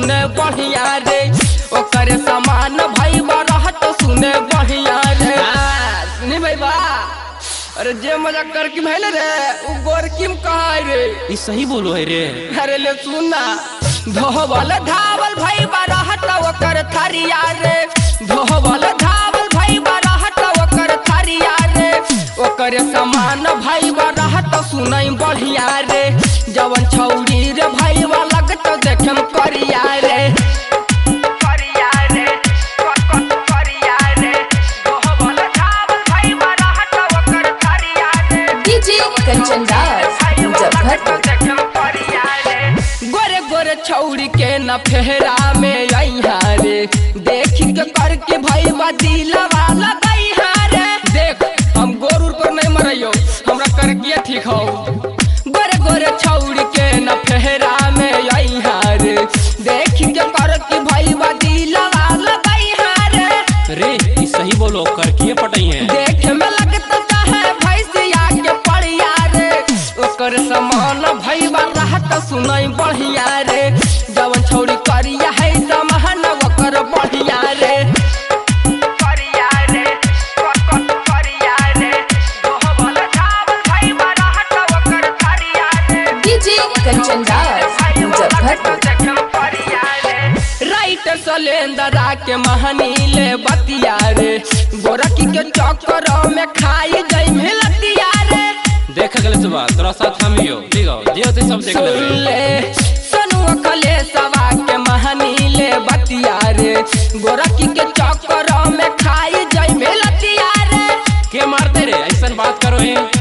सुने बढ़िया रे ओकर समान भाई रहत सुने बढ़िया रे सुनी भाई बा अरे जे मजाक कर की भइल रे उ गोर किम कहा रे ई सही बोलो है रे। अरे ले सुनना धोवल धावल भाई रहत ओकर थरिया रे धोवल धावल भाई रहत ओकर थरिया रे ओकर समान भाई रहत सुनई बढ़िया रे जवन छौरी रे भाई लगत देखम करिया रे करिया रे करिया रे धोवल धावल भाई रहत ओकर थरिया रे डीजे कंचन दास मुजफ्फरपुर। गोरे गोरे छौरी के न फेरा में अइहा रे देख के करके भाई दिलवा लगइहा रे देख हम गोरुर पर नहीं मरइयो हमरा करके ठीक हो गोरे गोरे छौरी के न फेरा में अइहा रे देख के करके भाई दिलवा लगइहा रे ई सही बोलो करके पटई है देख में लगता है भैंसिया के पड़िया रे ओकर समान भाई रहत सुनई बढ़िया रे जवन छौरी करिया है समान ओकर बढ़िया रे करिया रे करिया रे धोवल धावल भाई रहत ओकर थरिया रे डीजे कंचन दास मुजफ्फरपुर। राइटर सलेंदरा के महनीले बतिया रे गोरकी के चक्कर में खाई गई मिलतिया रे देख गले सुबह तोरा साथ हम हियो ठीक हो जे होते सब देख ले सनु अखले सवा के महनीले बतिया रे गोरकी के चक्कर में खाई गई मिलतिया रे के मारते रे ऐसा बात करो है।